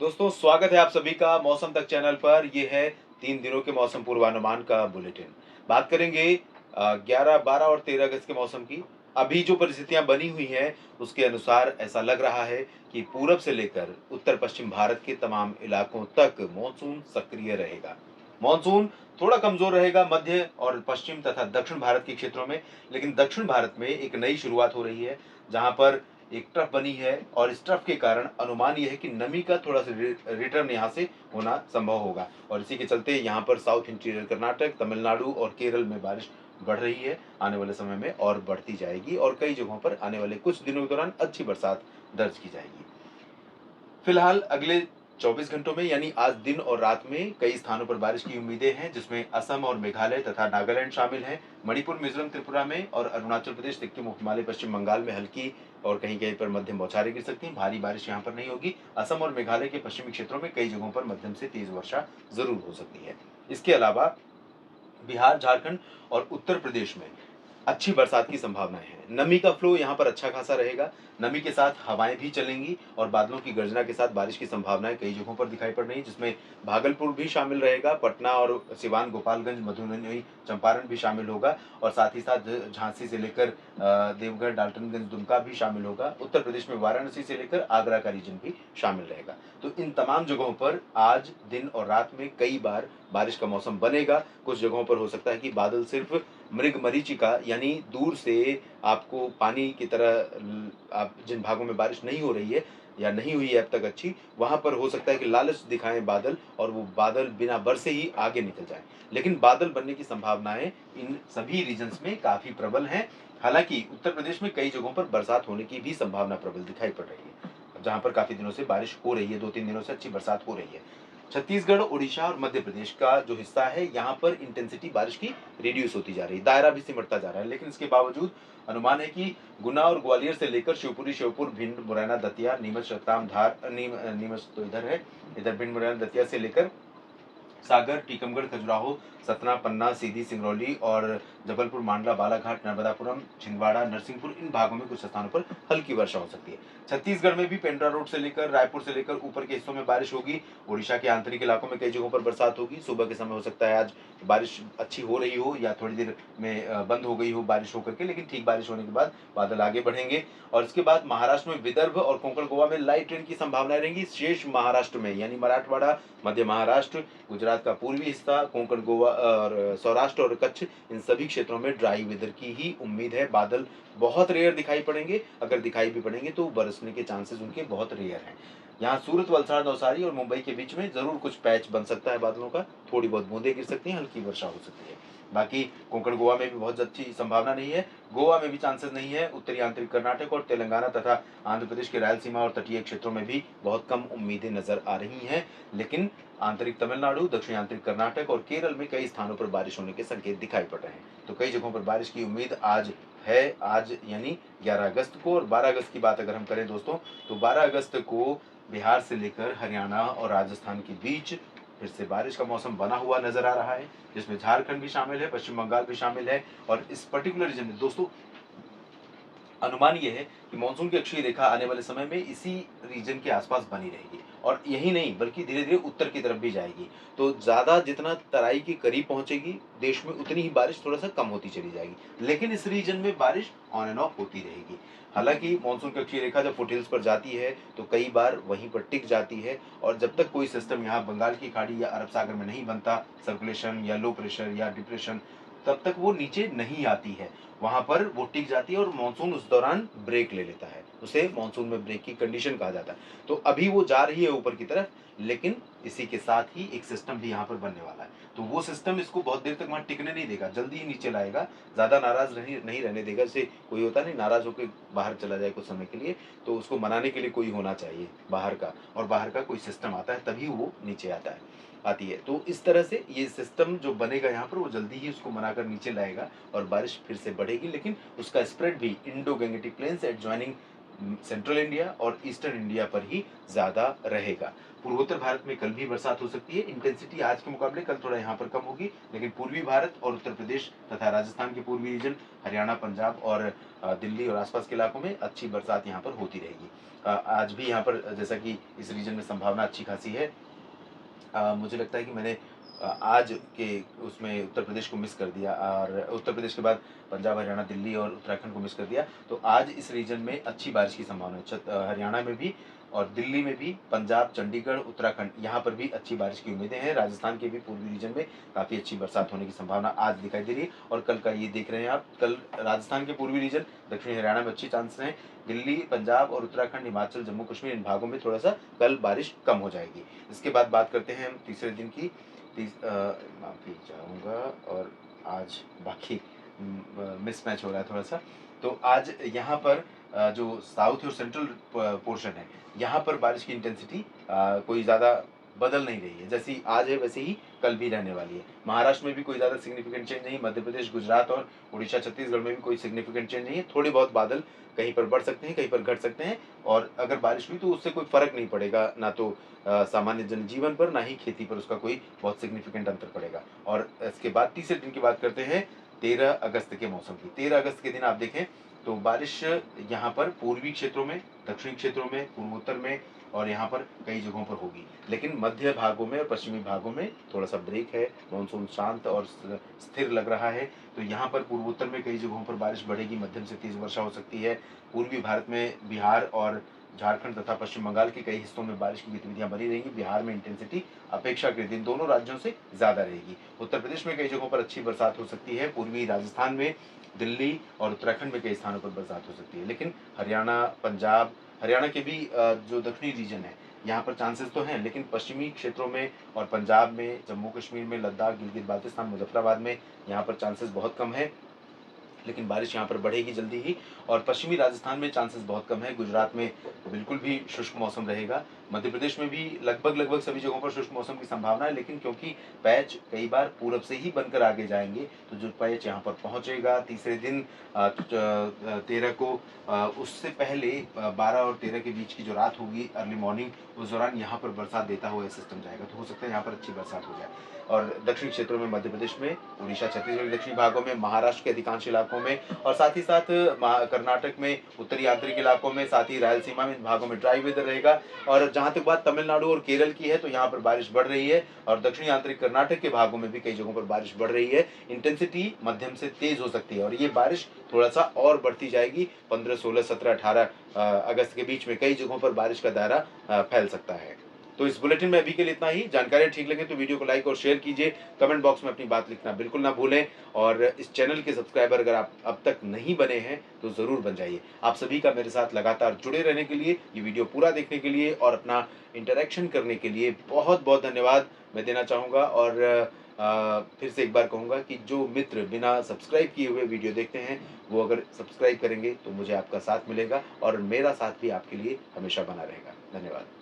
दोस्तों स्वागत है आप सभी का मौसम तक चैनल पर। ये है 3 दिनों के मौसम पूर्वानुमान का बुलेटिन। बात करेंगे 11, 12 और 13 अगस्त के मौसम की। अभी जो परिस्थितियां बनी हुई हैं उसके अनुसार ऐसा लग रहा है कि पूरब से लेकर उत्तर पश्चिम भारत के तमाम इलाकों तक मानसून सक्रिय रहेगा। मानसून थोड़ा कमजोर रहेगा मध्य और पश्चिम तथा दक्षिण भारत के क्षेत्रों में, लेकिन दक्षिण भारत में एक नई शुरुआत हो रही है जहां पर एक ट्रफ बनी है और इस ट्रफ के कारण अनुमान यह है कि नमी का थोड़ा सा रिटर्न यहाँ से होना संभव होगा और इसी के चलते यहाँ पर साउथ इंटीरियर कर्नाटक, तमिलनाडु और केरल में बारिश बढ़ रही है। आने वाले समय में और बढ़ती जाएगी और कई जगहों पर आने वाले कुछ दिनों के दौरान अच्छी बरसात दर्ज की जाएगी। फिलहाल अगले 24 घंटों में यानी आज दिन और रात में कई स्थानों पर बारिश की उम्मीदें हैं, जिसमें असम और मेघालय तथा नागालैंड शामिल हैं। मणिपुर, मिजोरम, त्रिपुरा में और अरुणाचल प्रदेश, सिक्किम, उप हिमालय, पश्चिम बंगाल में हल्की और कहीं कहीं पर मध्यम बौछारें गिर सकती हैं। भारी बारिश यहाँ पर नहीं होगी। असम और मेघालय के पश्चिमी क्षेत्रों में कई जगहों पर मध्यम से तेज वर्षा जरूर हो सकती है। इसके अलावा बिहार, झारखंड और उत्तर प्रदेश में अच्छी बरसात की संभावनाएं हैं। नमी का फ्लो यहाँ पर अच्छा खासा रहेगा। नमी के साथ हवाएं भी चलेंगी और बादलों की गर्जना के साथ बारिश की संभावनाएं कई जगहों पर दिखाई पड़ रही है, जिसमें भागलपुर भी शामिल रहेगा, पटना और सिवान, गोपालगंज, मधुबनी, चंपारण भी शामिल होगा और साथ ही साथ झांसी से लेकर देवघर, डाल्टनगंज, दुमका भी शामिल होगा। उत्तर प्रदेश में वाराणसी से लेकर आगरा का रीजन भी शामिल रहेगा। तो इन तमाम जगहों पर आज दिन और रात में कई बार बारिश का मौसम बनेगा। कुछ जगहों पर हो सकता है कि बादल सिर्फ मृग मरीचिका यानी दूर से आपको पानी की तरह आप जिन भागों में बारिश नहीं हो रही है या नहीं हुई है अब तक अच्छी, वहां पर हो सकता है कि लालच दिखाएं बादल और वो बादल बिना बरसे ही आगे निकल जाए। लेकिन बादल बनने की संभावनाएं इन सभी रीजन्स में काफी प्रबल हैं। हालांकि उत्तर प्रदेश में कई जगहों पर बरसात होने की भी संभावना प्रबल दिखाई पड़ रही है, जहां पर काफी दिनों से बारिश हो रही है, 2-3 दिनों से अच्छी बरसात हो रही है। छत्तीसगढ़, उड़ीसा और मध्य प्रदेश का जो हिस्सा है, यहाँ पर इंटेंसिटी बारिश की रिड्यूस होती जा रही है, दायरा भी सिमटता जा रहा है, लेकिन इसके बावजूद अनुमान है कि गुना और ग्वालियर से लेकर शिवपुरी, श्योपुर, भिंड, मुरैना, दतिया, नीमच, रतलाम, धार, नीमच तो इधर है, इधर भिंड, मुरैना, दतिया से लेकर सागर, टीकमगढ़, खजुराहो, सतना, पन्ना, सीधी, सिंगरौली और जबलपुर, मांडला, बालाघाट, नर्मदापुरम, छिंदवाड़ा, नरसिंहपुर, इन भागों में कुछ स्थानों पर हल्की वर्षा हो सकती है। छत्तीसगढ़ में भी पेंड्रा रोड से लेकर रायपुर से लेकर ऊपर के हिस्सों में बारिश होगी। ओडिशा के आंतरिक इलाकों में कई जगहों पर बरसात होगी। सुबह के समय हो सकता है आज बारिश अच्छी हो रही हो या थोड़ी देर में बंद हो गई हो बारिश होकर के, लेकिन ठीक बारिश होने के बाद बादल आगे बढ़ेंगे और इसके बाद महाराष्ट्र में विदर्भ और कोंकण गोवा में लाइट रेन की संभावनाएं रहेंगी। शेष महाराष्ट्र में यानी मराठवाड़ा, मध्य महाराष्ट्र, गुजरात का पूर्वी हिस्सा, कोंकण, गोवा और सौराष्ट्र और कच्छ, इन सभी क्षेत्रों में ड्राई वेदर की ही उम्मीद है। बादल बहुत रेयर दिखाई पड़ेंगे, अगर दिखाई भी पड़ेंगे तो बरसने के चांसेस उनके बहुत रेयर हैं। यहाँ सूरत, वलसाड़, नवसारी और मुंबई के बीच में जरूर कुछ पैच बन सकता है बादलों का, थोड़ी बहुत बूंदें गिर सकती हैं, हल्की वर्षा हो सकती है। बाकी कोंकण गोवा में भी बहुत अच्छी संभावना नहीं है, गोवा में भी चांसेस नहीं है। उत्तरी आंतरिक कर्नाटक और तेलंगाना तथा आंध्र प्रदेश के रायलसीमा और तटीय क्षेत्रों में भी बहुत कम उम्मीदें नजर आ रही हैं, लेकिन आंतरिक तमिलनाडु, दक्षिणी आंतरिक कर्नाटक और केरल में कई स्थानों पर बारिश होने के संकेत दिखाई पड़ रहे हैं। तो कई जगहों पर बारिश की उम्मीद आज है, आज यानी 11 अगस्त को। और 12 अगस्त की बात अगर हम करें दोस्तों, तो 12 अगस्त को बिहार से लेकर हरियाणा और राजस्थान के बीच फिर से बारिश का मौसम बना हुआ नजर आ रहा है, जिसमें झारखंड भी शामिल है, पश्चिम बंगाल भी शामिल है। और इस पर्टिकुलर रीजन में दोस्तों अनुमान ये है कि मानसून की अक्षीय रेखा आने वाले समय में इसी रीजन के आसपास बनी रहेगी और यही नहीं बल्कि धीरे धीरे उत्तर की तरफ भी जाएगी। तो ज्यादा जितना तराई के करीब पहुंचेगी देश में, उतनी ही बारिश थोड़ा सा कम होती चली जाएगी, लेकिन इस रीजन में बारिश ऑन एंड ऑफ होती रहेगी। हालांकि मानसून की अक्षीय रेखा जब फुटहिल्स पर जाती है तो कई बार वहीं पर टिक जाती है और जब तक कोई सिस्टम यहाँ बंगाल की खाड़ी या अरब सागर में नहीं बनता, सर्कुलेशन या लो प्रेशर या डिप्रेशन, तब तक वो नीचे नहीं आती है, वहां पर वो टिक जाती है और मानसून उस दौरान ब्रेक ले लेता है, उसे मानसून में ब्रेक की कंडीशन कहा जाता है। तो अभी वो जा रही है ऊपर की तरफ, लेकिन इसी के साथ ही एक सिस्टम भी यहाँ पर बनने वाला है, तो वो सिस्टम इसको बहुत देर तक वहां टिकने नहीं देगा, जल्दी ही नीचे लाएगा, ज्यादा नाराज नहीं रहने देगा। जैसे कोई होता नहीं नाराज होकर बाहर चला जाए कुछ समय के लिए, तो उसको मनाने के लिए कोई होना चाहिए बाहर का, और बाहर का कोई सिस्टम आता है तभी वो नीचे आता है, आती है। तो इस तरह से ये सिस्टम जो बनेगा यहाँ पर वो जल्दी ही उसको मनाकर नीचे लाएगा और बारिश फिर से बढ़ेगी, लेकिन उसका स्प्रेड भी Indo Gangetic plains adjoining central India और ईस्टर्न इंडिया पर ही ज्यादा रहेगा। पूर्वोत्तर भारत में कल भी बरसात हो सकती है। इंटेंसिटी आज के मुकाबले कल थोड़ा यहाँ पर कम होगी, लेकिन पूर्वी भारत और उत्तर प्रदेश तथा राजस्थान के पूर्वी रीजन, हरियाणा, पंजाब और दिल्ली और आसपास के इलाकों में अच्छी बरसात यहाँ पर होती रहेगी। आज भी यहाँ पर जैसा कि इस रीजन में संभावना अच्छी खासी है। मुझे लगता है कि मैंने आज के उसमें उत्तर प्रदेश को मिस कर दिया, और उत्तर प्रदेश के बाद पंजाब, हरियाणा, दिल्ली और उत्तराखंड को मिस कर दिया। तो आज इस रीजन में अच्छी बारिश की संभावना है। हरियाणा में भी और दिल्ली में भी, पंजाब, चंडीगढ़, उत्तराखंड यहाँ पर भी अच्छी बारिश की उम्मीदें हैं। राजस्थान के भी पूर्वी रीजन में काफ़ी अच्छी बरसात होने की संभावना आज दिखाई दे रही है। और कल का ये देख रहे हैं आप, कल राजस्थान के पूर्वी रीजन, दक्षिणी हरियाणा में अच्छी चांसेस हैं। दिल्ली, पंजाब और उत्तराखंड, हिमाचल, जम्मू कश्मीर, इन भागों में थोड़ा सा कल बारिश कम हो जाएगी। इसके बाद बात करते हैं हम तीसरे दिन की। माफ़ी चाहूँगा, और आज बाकी मिसमैच हो रहा है थोड़ा सा। तो आज यहाँ पर जो साउथ और सेंट्रल पोर्शन है, यहाँ पर बारिश की इंटेंसिटी कोई ज़्यादा बदल नहीं रही है। जैसी आज है वैसे ही कल भी रहने वाली है। महाराष्ट्र में भी कोई ज़्यादा सिग्निफिकेंट चेंज नहीं, मध्य प्रदेश, गुजरात और उड़ीसा, छत्तीसगढ़ में भी कोई सिग्निफिकेंट चेंज नहीं है। थोड़े बहुत बादल कहीं पर बढ़ सकते हैं, कहीं पर घट सकते हैं, और अगर बारिश हुई तो उससे कोई फर्क नहीं पड़ेगा, ना तो सामान्य जनजीवन पर, ना ही खेती पर उसका कोई बहुत सिग्निफिकेंट अंतर पड़ेगा। और इसके बाद तीसरे दिन की बात करते हैं 13 अगस्त के मौसम की। 13 अगस्त के दिन आप देखें तो बारिश यहाँ पर पूर्वी क्षेत्रों में, दक्षिणी क्षेत्रों में, पूर्वोत्तर में और यहाँ पर कई जगहों पर होगी। लेकिन मध्य भागों में और पश्चिमी भागों में थोड़ा सा ब्रेक है, मानसून शांत और स्थिर लग रहा है। तो यहाँ पर पूर्वोत्तर में कई जगहों पर बारिश बढ़ेगी, मध्यम से तेज वर्षा हो सकती है। पूर्वी भारत में बिहार और झारखंड तथा पश्चिम बंगाल के कई हिस्सों में बारिश की गतिविधियां बनी रहेंगी। बिहार में इंटेंसिटी अपेक्षाकृत इन दोनों राज्यों से ज़्यादा रहेगी। उत्तर प्रदेश में कई जगहों पर अच्छी बरसात हो सकती है। पूर्वी राजस्थान में, दिल्ली और उत्तराखंड में कई स्थानों पर बरसात हो सकती है। लेकिन हरियाणा, पंजाब, हरियाणा के भी जो दक्षिणी रीजन है यहाँ पर चांसेस तो हैं, लेकिन पश्चिमी क्षेत्रों में और पंजाब में, जम्मू कश्मीर में, लद्दाख, गिलगित बाल्टिस्तान, मुजफ्फराबाद में यहाँ पर चांसेस बहुत कम है। लेकिन बारिश यहाँ पर बढ़ेगी जल्दी ही। और पश्चिमी राजस्थान में चांसेस बहुत कम है। गुजरात में बिल्कुल भी शुष्क मौसम रहेगा। मध्य प्रदेश में भी लगभग सभी जगहों पर शुष्क मौसम की संभावना है, लेकिन क्योंकि पैच कई बार पूरब से ही बनकर आगे जाएंगे, तो जो पैच यहाँ पर पहुँचेगा तीसरे दिन 13 को, उससे पहले 12 और 13 के बीच की जो रात होगी, अर्ली मॉर्निंग, उस दौरान यहाँ पर बरसात देता हुआ सिस्टम जाएगा। तो हो सकता है यहाँ पर अच्छी बरसात हो जाए। और दक्षिणी क्षेत्रों में, मध्य प्रदेश में, उड़ीसा, छत्तीसगढ़ के दक्षिणी भागों में, महाराष्ट्र के अधिकांश इलाकों में और साथ ही साथ कर्नाटक में, उत्तरी आंतरिक इलाकों में, साथ ही रायलसीमा में, इन भागों में ड्राई वेदर रहेगा। और जहाँ तक बात तमिलनाडु और केरल की है, तो यहाँ पर बारिश बढ़ रही है, और दक्षिणी आंतरिक कर्नाटक के भागों में भी कई जगहों पर बारिश बढ़ रही है। इंटेंसिटी मध्यम से तेज हो सकती है, और ये बारिश थोड़ा सा और बढ़ती जाएगी। 15, 16, 17, 18 अगस्त के बीच में कई जगहों पर बारिश का दायरा फैल सकता है। तो इस बुलेटिन में अभी के लिए इतना ही। जानकारी ठीक लगे तो वीडियो को लाइक और शेयर कीजिए। कमेंट बॉक्स में अपनी बात लिखना बिल्कुल ना भूलें, और इस चैनल के सब्सक्राइबर अगर आप अब तक नहीं बने हैं तो ज़रूर बन जाइए। आप सभी का मेरे साथ लगातार जुड़े रहने के लिए, ये वीडियो पूरा देखने के लिए और अपना इंटरेक्शन करने के लिए बहुत बहुत धन्यवाद मैं देना चाहूँगा। और फिर से एक बार कहूँगा कि जो मित्र बिना सब्सक्राइब किए हुए वीडियो देखते हैं, वो अगर सब्सक्राइब करेंगे तो मुझे आपका साथ मिलेगा, और मेरा साथ भी आपके लिए हमेशा बना रहेगा। धन्यवाद।